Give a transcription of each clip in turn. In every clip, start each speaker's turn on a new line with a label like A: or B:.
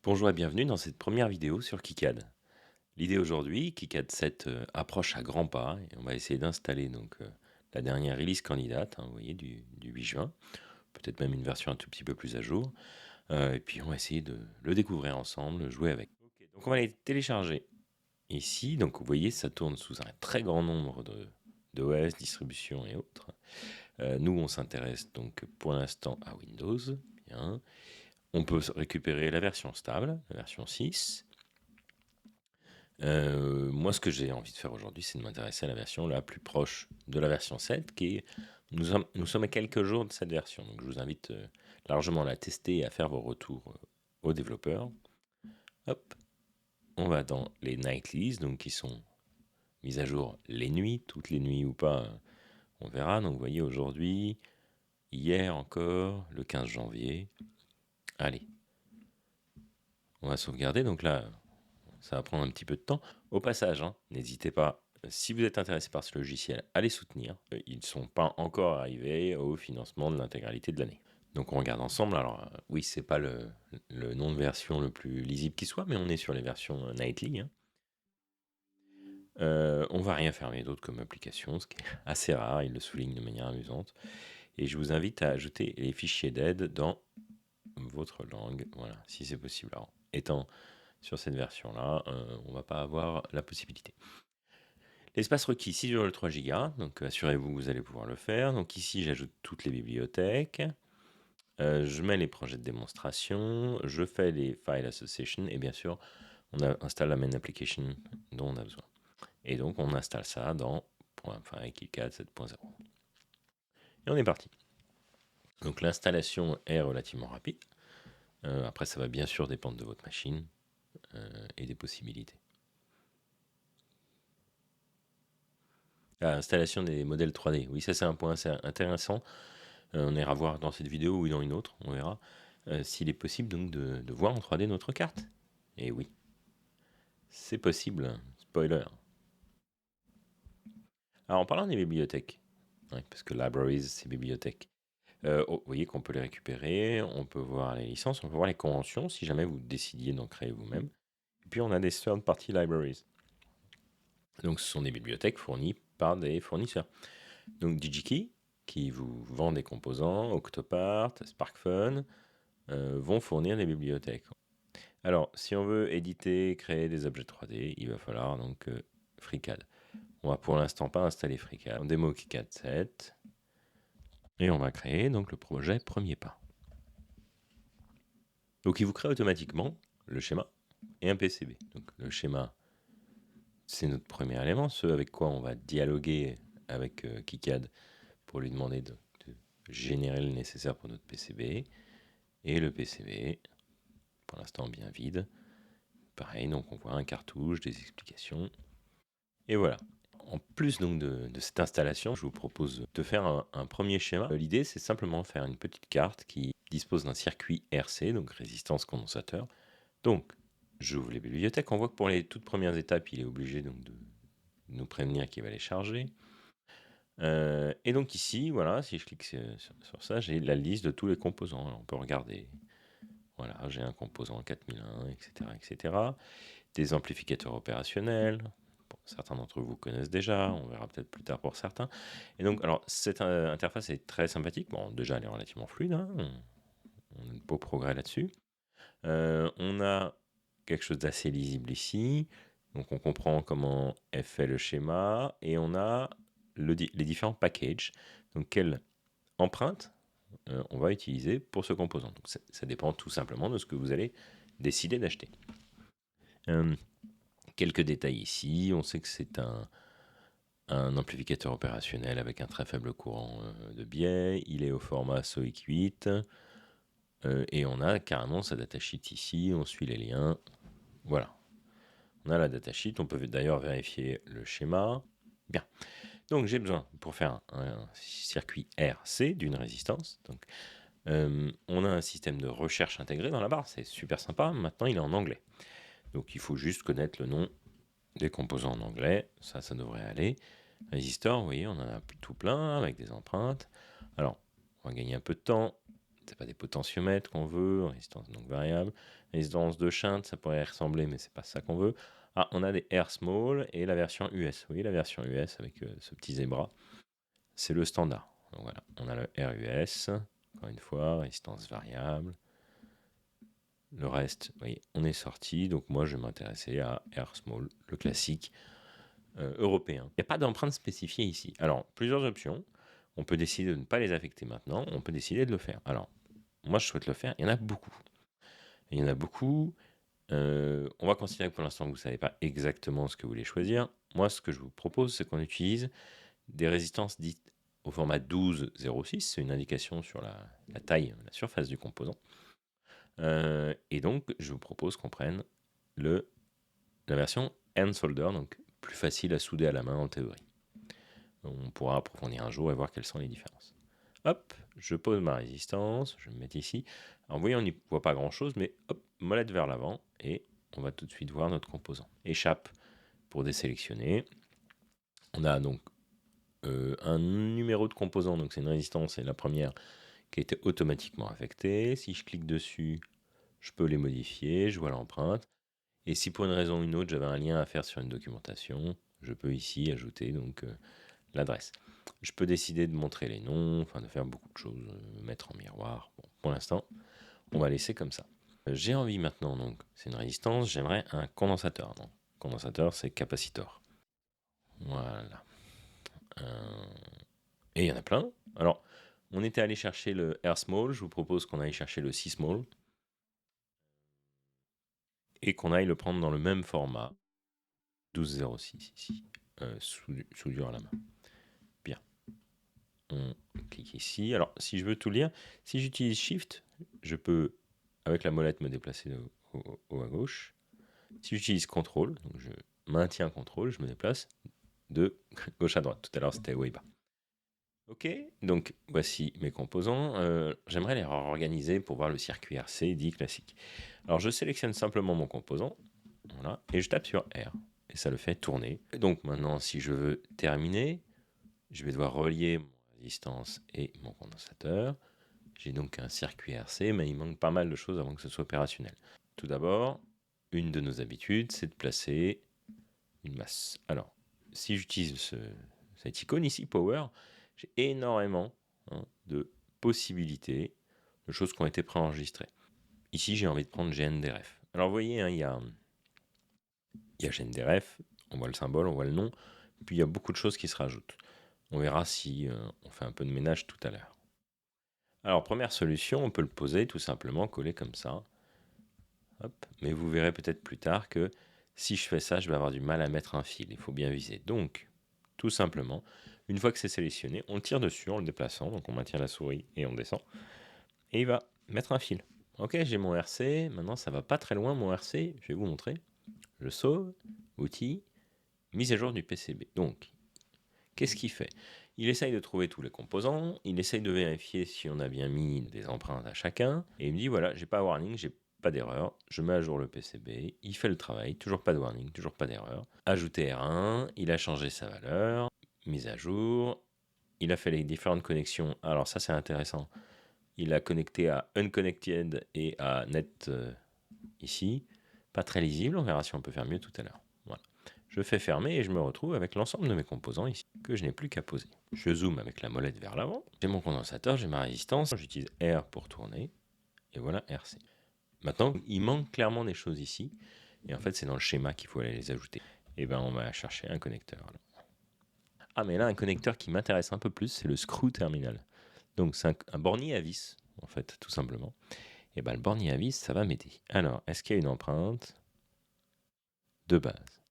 A: Bonjour et bienvenue dans cette première vidéo sur KiCad. L'idée aujourd'hui, KiCad 7 approche à grands pas et on va essayer d'installer la dernière release candidate, vous voyez, du 8 juin, peut-être même une version un tout petit peu plus à jour, et puis on va essayer de le découvrir ensemble, jouer avec. Donc on va les télécharger ici, donc vous voyez ça tourne sous un très grand nombre d'OS, distributions et autres. Nous on s'intéresse donc pour l'instant à Windows, bien. On peut récupérer la version stable, la version 6. Moi, ce que j'ai envie de faire aujourd'hui, c'est de m'intéresser à la version la plus proche de la version 7, nous sommes à quelques jours de cette version. Donc, je vous invite largement à la tester et à faire vos retours aux développeurs. Hop, on va dans les nightlies, donc qui sont mises à jour les nuits, toutes les nuits ou pas, on verra. Donc, vous voyez, aujourd'hui, hier encore, le 15 janvier. Allez, on va sauvegarder. Donc là, ça va prendre un petit peu de temps. Au passage, n'hésitez pas, si vous êtes intéressé par ce logiciel, à les soutenir. Ils ne sont pas encore arrivés au financement de l'intégralité de l'année. Donc on regarde ensemble. Alors oui, c'est pas le nom de version le plus lisible qui soit, mais on est sur les versions Nightly. On va rien fermer d'autre comme application, ce qui est assez rare, il le souligne de manière amusante. Et je vous invite à ajouter les fichiers d'aide dans votre langue, voilà, si c'est possible. Alors, étant sur cette version-là, on va pas avoir la possibilité. L'espace requis 6,3 Go, donc assurez-vous que vous allez pouvoir le faire. Donc ici, j'ajoute toutes les bibliothèques. Je mets les projets de démonstration, je fais les file association et bien sûr, on installe la main application dont on a besoin. Et donc, on installe ça dans KiCad 7.0. Et on est parti. Donc l'installation est relativement rapide. Après, ça va bien sûr dépendre de votre machine et des possibilités. Installation des modèles 3D. Oui, ça c'est un point assez intéressant. On ira voir dans cette vidéo ou dans une autre, on verra, s'il est possible donc de voir en 3D notre carte. Et oui, c'est possible, spoiler. Alors en parlant des bibliothèques, parce que libraries c'est bibliothèques, vous voyez qu'on peut les récupérer, on peut voir les licences, on peut voir les conventions si jamais vous décidiez d'en créer vous-même. Et puis on a des third-party libraries. Donc ce sont des bibliothèques fournies par des fournisseurs. Donc DigiKey, qui vous vend des composants, Octopart, SparkFun, vont fournir des bibliothèques. Alors, si on veut éditer, créer des objets 3D, il va falloir donc FreeCAD. On va pour l'instant pas installer FreeCAD. On démo KiCad 7 et on va créer donc le projet premier pas. Donc, il vous crée automatiquement le schéma et un PCB. Donc, le schéma, c'est notre premier élément, ce avec quoi on va dialoguer avec KiCad pour lui demander de générer le nécessaire pour notre PCB. Et le PCB, pour l'instant bien vide. Pareil, donc on voit un cartouche, des explications. Et voilà. En plus donc de cette installation, je vous propose de faire un premier schéma. L'idée, c'est simplement faire une petite carte qui dispose d'un circuit RC, donc résistance condensateur. Donc, j'ouvre les bibliothèques. On voit que pour les toutes premières étapes, il est obligé donc de nous prévenir qu'il va les charger. Et donc ici, voilà, si je clique sur ça, j'ai la liste de tous les composants. Alors, on peut regarder. Voilà, j'ai un composant 4001, etc., etc. Des amplificateurs opérationnels. Bon, certains d'entre vous connaissent déjà, on verra peut-être plus tard pour certains. Et donc, alors, cette interface est très sympathique. Bon, déjà, elle est relativement fluide, on a de beaux progrès là-dessus. On a quelque chose d'assez lisible ici. Donc, on comprend comment est fait le schéma et on a les différents packages. Donc, quelle empreinte on va utiliser pour ce composant. Donc, ça dépend tout simplement de ce que vous allez décider d'acheter. Quelques détails ici. On sait que c'est un amplificateur opérationnel avec un très faible courant de biais. Il est au format SOIC 8. Et on a carrément sa datasheet ici. On suit les liens. Voilà. On a la datasheet. On peut d'ailleurs vérifier le schéma. Bien. Donc j'ai besoin, pour faire un circuit RC d'une résistance, donc, on a un système de recherche intégré dans la barre. C'est super sympa. Maintenant, il est en anglais. Donc il faut juste connaître le nom des composants en anglais, ça devrait aller. Résistor, vous voyez, on en a tout plein avec des empreintes. Alors, on va gagner un peu de temps. c'est pas des potentiomètres qu'on veut, résistance donc variable. Résistance de shunt, ça pourrait y ressembler, mais c'est pas ça qu'on veut. Ah, on a des R small et la version US. Vous voyez la version US avec ce petit zébra, c'est le standard. Donc voilà, on a le R US, encore une fois, résistance variable. Le reste, vous voyez, on est sorti. Donc moi, je vais m'intéresser à R small, le classique européen. Il n'y a pas d'empreinte spécifiée ici. Alors, plusieurs options. On peut décider de ne pas les affecter maintenant. On peut décider de le faire. Alors, moi, je souhaite le faire. Il y en a beaucoup. Il y en a beaucoup. On va considérer que pour l'instant, vous ne savez pas exactement ce que vous voulez choisir. Moi, ce que je vous propose, c'est qu'on utilise des résistances dites au format 12,06. C'est une indication sur la taille, la surface du composant. Et donc, je vous propose qu'on prenne la version hand solder, donc plus facile à souder à la main en théorie. On pourra approfondir un jour et voir quelles sont les différences. Hop, je pose ma résistance, je vais me mettre ici. Alors vous voyez, on n'y voit pas grand-chose, mais hop, molette vers l'avant, et on va tout de suite voir notre composant. Échappe pour désélectionner. On a donc un numéro de composant, donc c'est une résistance, et la première qui a été automatiquement affectée. Si je clique dessus, je peux les modifier, je vois l'empreinte. Et si pour une raison ou une autre, j'avais un lien à faire sur une documentation, je peux ici ajouter donc l'adresse. Je peux décider de montrer les noms, enfin de faire beaucoup de choses, mettre en miroir. Bon, pour l'instant, on va laisser comme ça. J'ai envie maintenant, donc c'est une résistance, j'aimerais un condensateur. Non, condensateur, c'est capacitor. Voilà. Et il y en a plein. Alors, on était allé chercher le R small, je vous propose qu'on aille chercher le C small. Et qu'on aille le prendre dans le même format. 12,06 ici. Soudure à la main. Bien. On clique ici. Alors, si je veux tout lire, si j'utilise Shift, je peux, avec la molette, me déplacer au haut à gauche. Si j'utilise CTRL, donc je maintiens CTRL, je me déplace de gauche à droite. Tout à l'heure, c'était haut et bas. Ok, donc voici mes composants. J'aimerais les réorganiser pour voir le circuit RC dit classique. Alors, je sélectionne simplement mon composant, voilà, et je tape sur R. Et ça le fait tourner. Et donc maintenant, si je veux terminer, je vais devoir relier mon résistance et mon condensateur. J'ai donc un circuit RC, mais il manque pas mal de choses avant que ce soit opérationnel. Tout d'abord, une de nos habitudes, c'est de placer une masse. Alors, si j'utilise cette icône ici, Power, j'ai énormément de possibilités, de choses qui ont été préenregistrées. Ici, j'ai envie de prendre GNDRF. Alors, vous voyez, il y a GNDRF, on voit le symbole, on voit le nom, puis il y a beaucoup de choses qui se rajoutent. On verra si on fait un peu de ménage tout à l'heure. Alors, première solution, on peut le poser tout simplement, coller comme ça. Hop. Mais vous verrez peut-être plus tard que si je fais ça, je vais avoir du mal à mettre un fil. Il faut bien viser. Donc, tout simplement, une fois que c'est sélectionné, on tire dessus en le déplaçant. Donc, on maintient la souris et on descend. Et il va mettre un fil. Ok, j'ai mon RC. Maintenant, ça va pas très loin, mon RC. Je vais vous montrer. Je sauve, outils, mise à jour du PCB. Donc, qu'est-ce qu'il fait? Il essaye de trouver tous les composants, il essaye de vérifier si on a bien mis des empreintes à chacun, et il me dit voilà, j'ai pas warning, j'ai pas d'erreur, je mets à jour le PCB, il fait le travail, toujours pas de warning, toujours pas d'erreur. Ajouter R1, il a changé sa valeur, mise à jour, il a fait les différentes connexions, alors ça c'est intéressant, il a connecté à Unconnected et à Net ici, pas très lisible, on verra si on peut faire mieux tout à l'heure. Voilà. Je fais fermer et je me retrouve avec l'ensemble de mes composants ici, que je n'ai plus qu'à poser. Je zoome avec la molette vers l'avant, j'ai mon condensateur, j'ai ma résistance, j'utilise R pour tourner, et voilà RC. Maintenant, il manque clairement des choses ici, et en fait c'est dans le schéma qu'il faut aller les ajouter. Et bien on va chercher un connecteur. Ah mais là un connecteur qui m'intéresse un peu plus, c'est le screw terminal. Donc c'est un bornier à vis, en fait, tout simplement. Et bien le bornier à vis, ça va m'aider. Alors, est-ce qu'il y a une empreinte de base?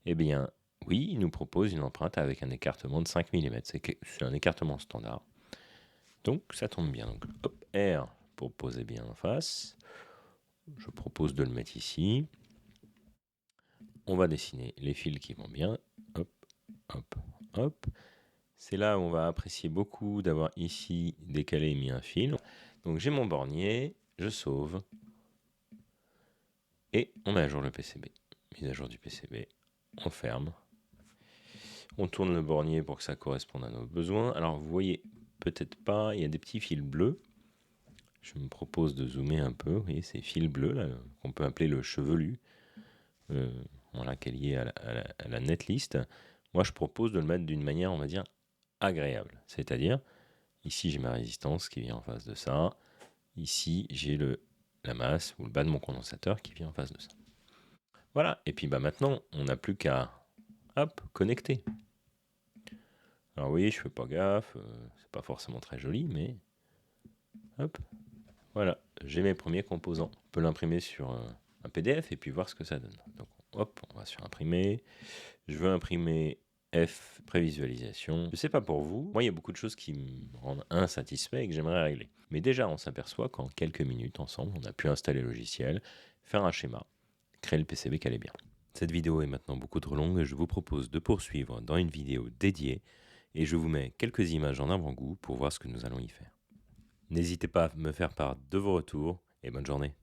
A: Eh bien, oui, il nous propose une empreinte avec un écartement de 5 mm. C'est un écartement standard. Donc, ça tombe bien. Donc, hop, R pour poser bien en face. Je propose de le mettre ici. On va dessiner les fils qui vont bien. Hop, hop, hop. C'est là où on va apprécier beaucoup d'avoir ici décalé et mis un fil. Donc, j'ai mon bornier, je sauve. Et on met à jour le PCB. Mise à jour du PCB. On ferme. On tourne le bornier pour que ça corresponde à nos besoins. Alors vous voyez peut-être pas, il y a des petits fils bleus. Je me propose de zoomer un peu. Vous voyez ces fils bleus là, qu'on peut appeler le chevelu, voilà, qui est lié à la netlist. Moi, je propose de le mettre d'une manière, on va dire, agréable. C'est-à-dire, ici, j'ai ma résistance qui vient en face de ça. Ici, j'ai la masse ou le bas de mon condensateur qui vient en face de ça. Voilà. Et puis maintenant, on n'a plus qu'à connecter. Alors oui, je fais pas gaffe, c'est pas forcément très joli, mais hop, voilà, j'ai mes premiers composants. On peut l'imprimer sur un PDF et puis voir ce que ça donne. Donc hop, on va sur imprimer. Je veux imprimer F prévisualisation. Je sais pas pour vous, moi il y a beaucoup de choses qui me rendent insatisfait et que j'aimerais régler. Mais déjà, on s'aperçoit qu'en quelques minutes ensemble, on a pu installer le logiciel, faire un schéma, créer le PCB qui allait bien. Cette vidéo est maintenant beaucoup trop longue et je vous propose de poursuivre dans une vidéo dédiée et je vous mets quelques images en avant-goût pour voir ce que nous allons y faire. N'hésitez pas à me faire part de vos retours et bonne journée.